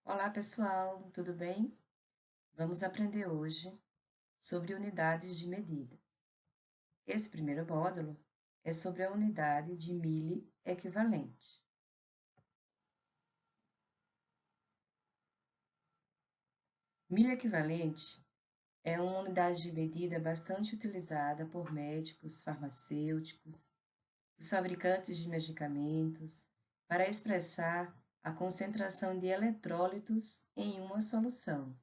Olá, pessoal, tudo bem? Vamos aprender hoje sobre unidades de medida. Esse primeiro módulo é sobre a unidade de miliequivalente. Miliequivalente é uma unidade de medida bastante utilizada por médicos, farmacêuticos, os fabricantes de medicamentos, para expressar a concentração de eletrólitos em uma solução.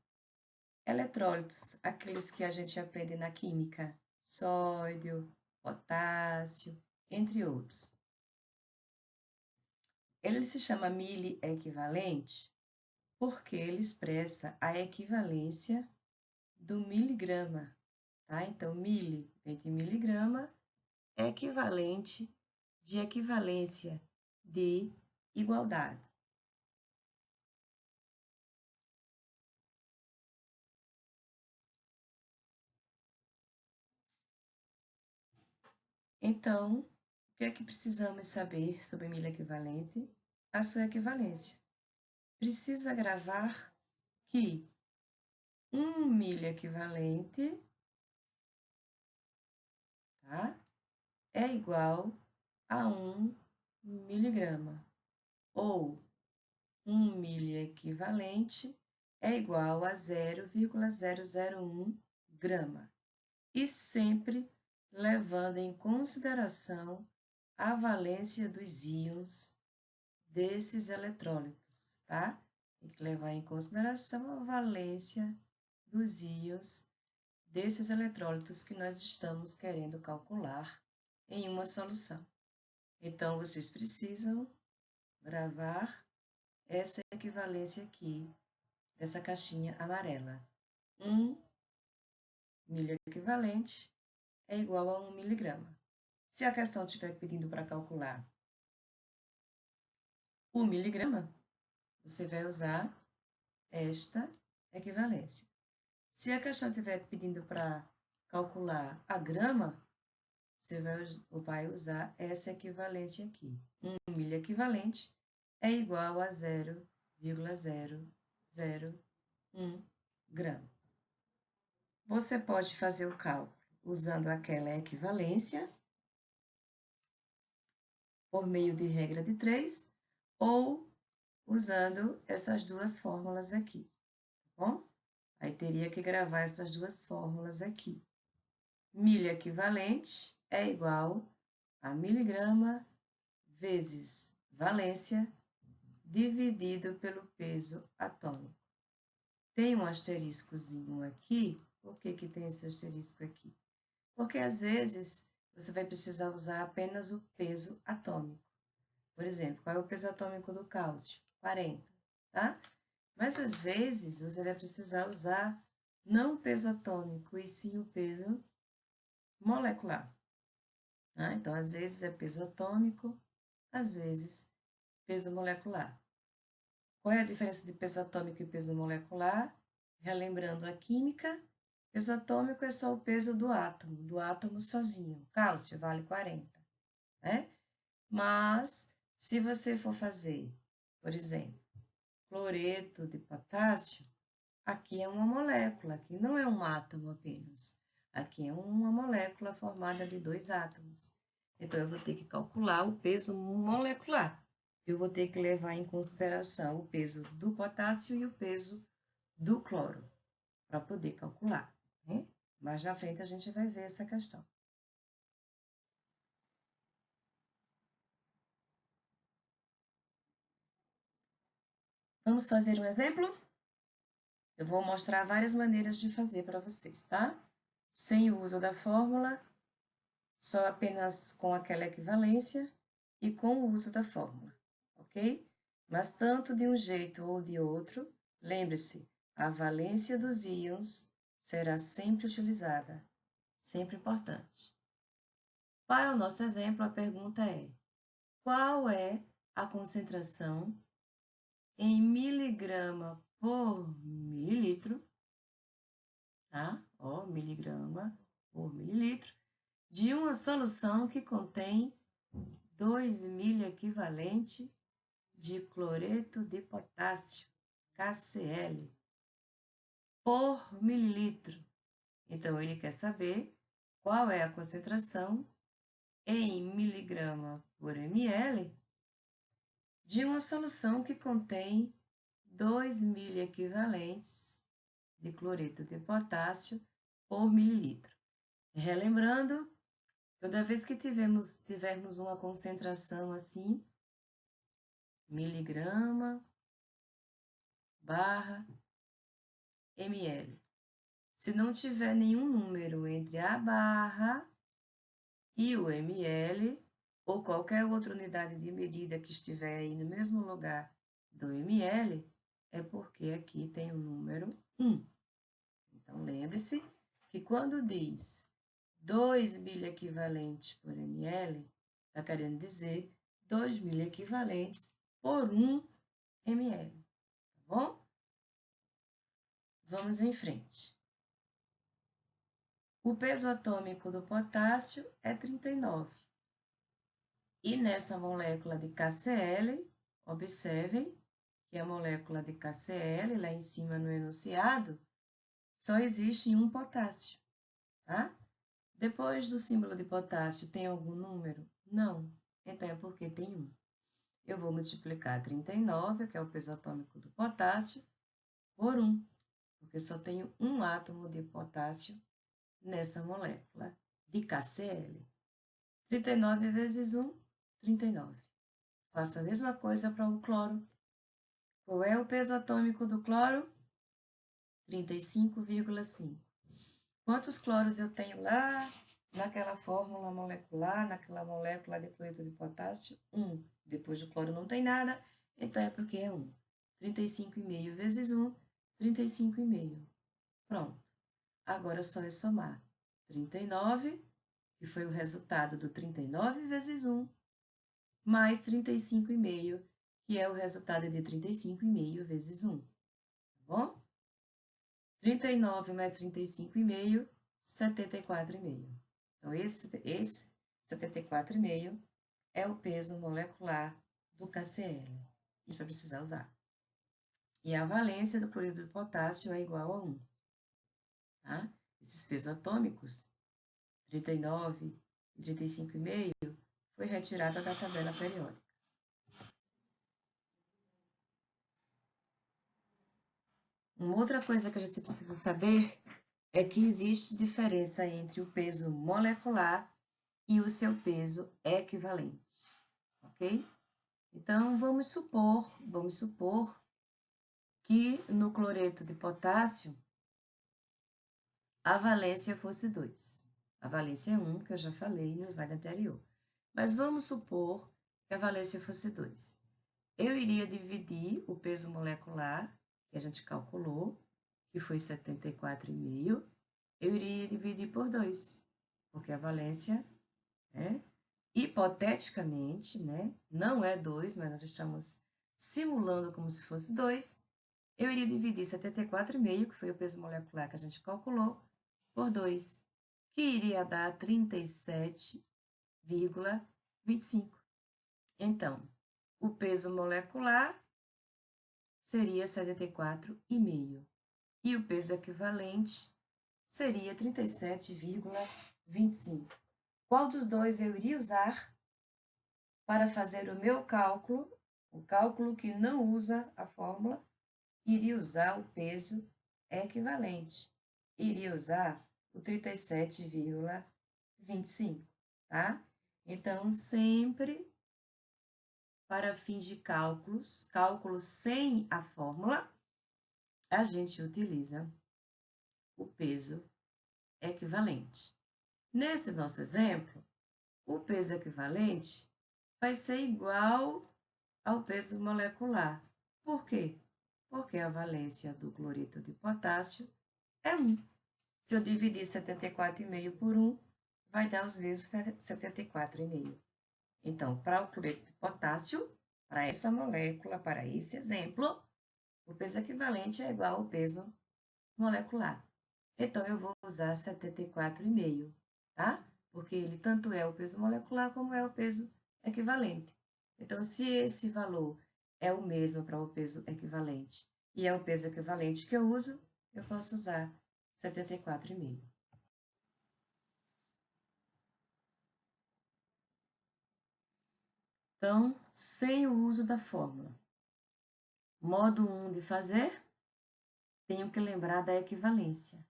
Eletrólitos, aqueles que a gente aprende na química, sódio, potássio, entre outros. Ele se chama miliequivalente porque ele expressa a equivalência do miligrama, tá? Então, mili vem de miligrama, equivalente de equivalência de igualdade. Então, o que é que precisamos saber sobre miliequivalente? A sua equivalência. Precisa gravar que 1 miliequivalente, tá? É igual a 1 miligrama, ou 1 miliequivalente é igual a 0,001 grama, e sempre levando em consideração a valência dos íons desses eletrólitos, tá? Tem que levar em consideração a valência dos íons desses eletrólitos que nós estamos querendo calcular em uma solução. Então, vocês precisam gravar essa equivalência aqui, dessa caixinha amarela. 1 miliequivalente é igual a 1 miligrama. Se a questão estiver pedindo para calcular o miligrama, você vai usar esta equivalência. Se a questão estiver pedindo para calcular a grama, você vai usar essa equivalência aqui. 1 miliequivalente é igual a 0,001 grama. Você pode fazer o cálculo usando aquela equivalência, por meio de regra de 3, ou usando essas duas fórmulas aqui, tá bom? Aí teria que gravar essas duas fórmulas aqui. Miliequivalente é igual a miligrama vezes valência dividido pelo peso atômico. Tem um asteriscozinho aqui. Por que que tem esse asterisco aqui? Porque às vezes você vai precisar usar apenas o peso atômico. Por exemplo, qual é o peso atômico do cálcio? 40, tá? Mas às vezes você vai precisar usar não o peso atômico, e sim o peso molecular. Tá? Então, às vezes é peso atômico, às vezes peso molecular. Qual é a diferença de peso atômico e peso molecular? Relembrando a química, peso atômico é só o peso do átomo sozinho. Cálcio vale 40, né? Mas, se você for fazer, por exemplo, cloreto de potássio, aqui é uma molécula, aqui não é um átomo apenas. Aqui é uma molécula formada de 2 átomos. Então, eu vou ter que calcular o peso molecular. Eu vou ter que levar em consideração o peso do potássio e o peso do cloro, para poder calcular, né? Mais na frente a gente vai ver essa questão. Vamos fazer um exemplo? Eu vou mostrar várias maneiras de fazer para vocês, tá? Sem o uso da fórmula, só apenas com aquela equivalência e com o uso da fórmula, ok? Mas tanto de um jeito ou de outro, lembre-se, a valência dos íons será sempre utilizada, sempre importante. Para o nosso exemplo, a pergunta é: qual é a concentração em miligrama por mililitro, tá? Ó, miligrama por mililitro, de uma solução que contém 2 miliequivalente de cloreto de potássio, KCl por mililitro. Então, ele quer saber qual é a concentração em miligrama por ml de uma solução que contém 2 miliequivalentes de cloreto de potássio por mililitro. Relembrando, toda vez que tivermos uma concentração assim, miligrama barra ml. Se não tiver nenhum número entre a barra e o ml, ou qualquer outra unidade de medida que estiver aí no mesmo lugar do ml, é porque aqui tem o número 1. Então, lembre-se que quando diz 2 miliequivalentes por ml, está querendo dizer 2 miliequivalentes por 1 ml, tá bom? Vamos em frente. O peso atômico do potássio é 39. E nessa molécula de KCl, observem que a molécula de KCl, lá em cima no enunciado, só existe um potássio, tá? Depois do símbolo de potássio, tem algum número? Não. Então, é porque tem 1. Eu vou multiplicar 39, que é o peso atômico do potássio, por 1, porque só tenho um átomo de potássio nessa molécula de KCl. 39 vezes 1, 39. Faço a mesma coisa para o cloro. Qual é o peso atômico do cloro? 35,5. Quantos cloros eu tenho lá naquela fórmula molecular, naquela molécula de cloreto de potássio? 1. Depois do cloro não tem nada, então é porque é 1. 35,5 vezes 1, 35,5. Pronto. Agora só é somar 39, que foi o resultado do 39 vezes 1, mais 35,5, que é o resultado de 35,5 vezes 1. Tá bom? 39 mais 35,5, 74,5. Então, esse 74,5 é o peso molecular do KCl. A gente vai precisar usar. E a valência do cloreto de potássio é igual a 1. Tá? Esses pesos atômicos, 39 e 35,5, foi retirada da tabela periódica. Uma outra coisa que a gente precisa saber é que existe diferença entre o peso molecular e o seu peso equivalente, ok? Então, vamos supor que no cloreto de potássio a valência fosse 2. A valência é 1, que eu já falei no slide anterior. Mas vamos supor que a valência fosse 2. Eu iria dividir o peso molecular, que a gente calculou, que foi 74,5, eu iria dividir por 2, porque a valência, hipoteticamente, não é 2, mas nós estamos simulando como se fosse 2, eu iria dividir 74,5, que foi o peso molecular que a gente calculou, por 2, que iria dar 37,25. Então, o peso molecular seria 74,5 e o peso equivalente seria 37,25. Qual dos dois eu iria usar para fazer o meu cálculo? O cálculo que não usa a fórmula, iria usar o peso equivalente. Iria usar o 37,25, tá? Então, sempre para fins de cálculos sem a fórmula, a gente utiliza o peso equivalente. Nesse nosso exemplo, o peso equivalente vai ser igual ao peso molecular. Por quê? Porque a valência do cloreto de potássio é 1. Se eu dividir 74,5 por 1, vai dar os mesmos 74,5. Então, para o cloreto de potássio, para essa molécula, para esse exemplo, o peso equivalente é igual ao peso molecular. Então, eu vou usar 74,5, tá? Porque ele tanto é o peso molecular como é o peso equivalente. Então, se esse valor é o mesmo para o peso equivalente e é o peso equivalente que eu uso, eu posso usar 74,5. Então, sem o uso da fórmula. Modo 1 de fazer, tenho que lembrar da equivalência,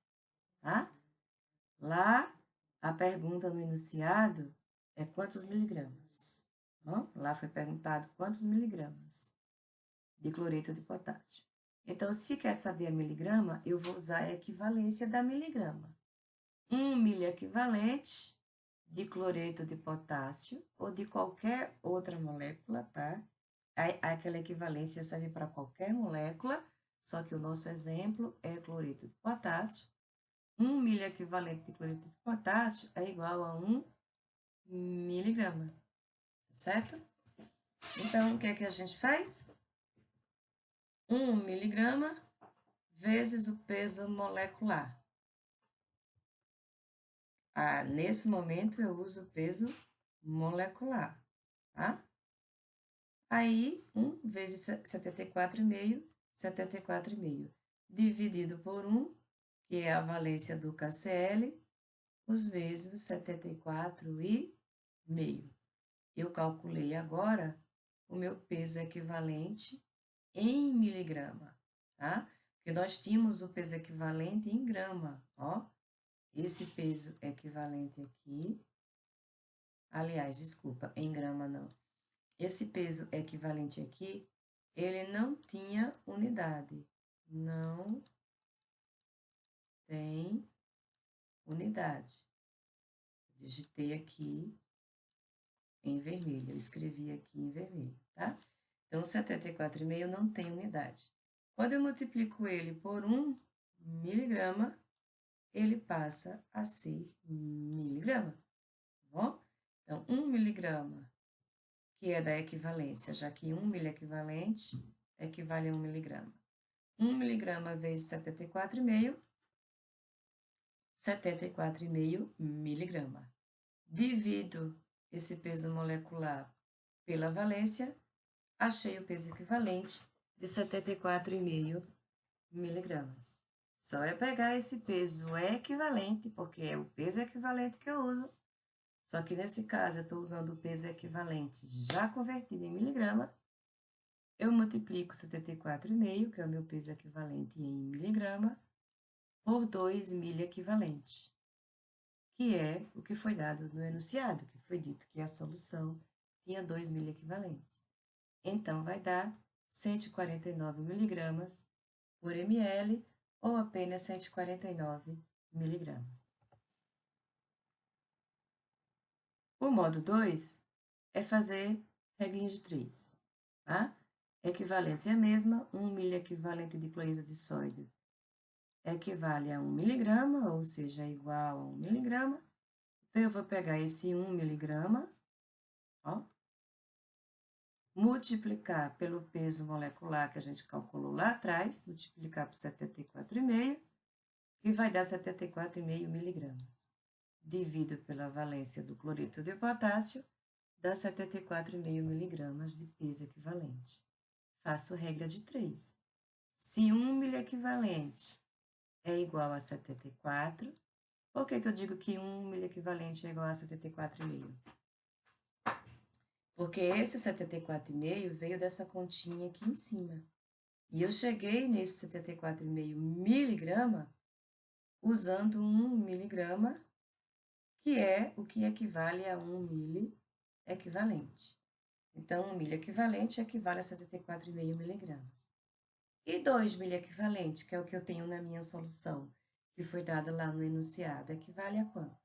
tá? Lá, a pergunta no enunciado é quantos miligramas. Bom, lá foi perguntado quantos miligramas de cloreto de potássio. Então, se quer saber a miligrama, eu vou usar a equivalência da miligrama. 1 miliequivalente de cloreto de potássio ou de qualquer outra molécula, tá? Aquela equivalência serve para qualquer molécula, só que o nosso exemplo é cloreto de potássio. 1 miliequivalente de cloreto de potássio é igual a 1 miligrama, certo? Então, o que é que a gente faz? 1 miligrama vezes o peso molecular. Nesse momento, eu uso o peso molecular, tá? Aí, 1 vezes 74,5, 74,5, dividido por 1, que é a valência do KCl, os mesmos 74,5. Eu calculei agora o meu peso equivalente em miligrama, tá? Porque nós tínhamos o peso equivalente em grama, ó. Esse peso equivalente aqui, aliás, desculpa, em grama não. Esse peso equivalente aqui, ele não tinha unidade. Não tem unidade. Digitei aqui em vermelho, eu escrevi aqui em vermelho, tá? Então, 74,5 não tem unidade. Quando eu multiplico ele por 1 miligrama, ele passa a ser miligrama, tá bom? Então, 1 miligrama, que é da equivalência, já que 1 miliequivalente equivale a 1 miligrama. 1 miligrama vezes 74,5, 74,5 miligrama. Divido esse peso molecular pela valência, achei o peso equivalente de 74,5 miligramas. Só é pegar esse peso equivalente, porque é o peso equivalente que eu uso, só que nesse caso eu estou usando o peso equivalente já convertido em miligrama, eu multiplico 74,5, que é o meu peso equivalente em miligrama, por 2 miliequivalente, que é o que foi dado no enunciado, que foi dito que a solução tinha 2 miliequivalentes. Então, vai dar 149 miligramas por ml, ou apenas 149 miligramas. O modo 2 é fazer regrinha de 3, tá? Equivalência é a mesma, 1 miliequivalente de cloreto de sódio equivale a 1 miligrama, ou seja, igual a 1 miligrama. Então, eu vou pegar esse 1 miligrama, ó, multiplicar pelo peso molecular que a gente calculou lá atrás, multiplicar por 74,5, que vai dar 74,5 miligramas. Divido pela valência do cloreto de potássio, dá 74,5 miligramas de peso equivalente. Faço regra de 3. Se 1 miliequivalente é igual a 74, por que eu digo que 1 miliequivalente é igual a 74,5? Porque esse 74,5 veio dessa continha aqui em cima. E eu cheguei nesse 74,5 miligrama usando 1 miligrama, que é o que equivale a 1 miliequivalente. Então, 1 miliequivalente equivale a 74,5 miligramas. E 2 miliequivalente, que é o que eu tenho na minha solução, que foi dado lá no enunciado, equivale a quanto?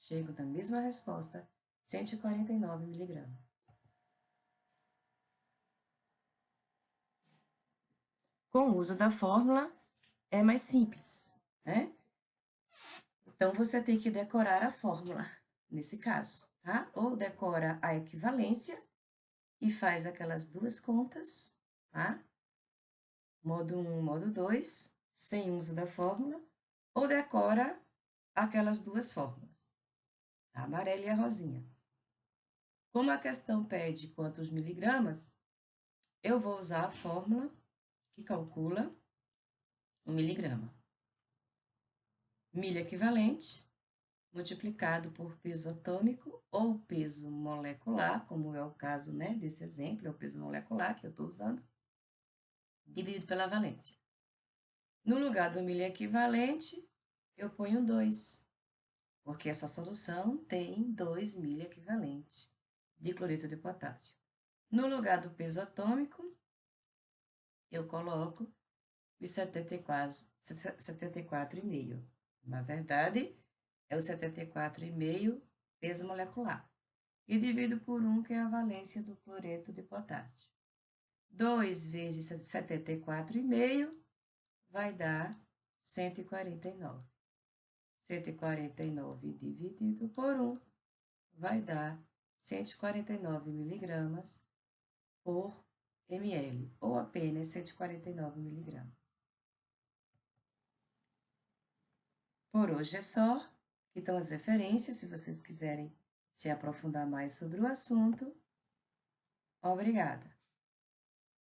Chego na mesma resposta, 149 miligramas. Com o uso da fórmula, é mais simples, né? Então, você tem que decorar a fórmula, nesse caso, tá? Ou decora a equivalência e faz aquelas duas contas, tá? Modo 1, modo 2, sem uso da fórmula, ou decora aquelas duas fórmulas, a amarela e a rosinha. Como a questão pede quantos miligramas, eu vou usar a fórmula que calcula o miligrama. Milha equivalente multiplicado por peso atômico ou peso molecular, como é o caso, né, desse exemplo, é o peso molecular que eu estou usando, dividido pela valência. No lugar do milha equivalente, eu ponho 2, porque essa solução tem 2 milha equivalentes de cloreto de potássio. No lugar do peso atômico, eu coloco os 74,5. Na verdade, é o 74,5 peso molecular. E divido por 1, que é a valência do cloreto de potássio. 2 vezes 74,5 vai dar 149. 149 dividido por 1 vai dar 149 miligramas por ml, ou apenas 149 miligramas. Por hoje é só. Aqui estão as referências, se vocês quiserem se aprofundar mais sobre o assunto. Obrigada.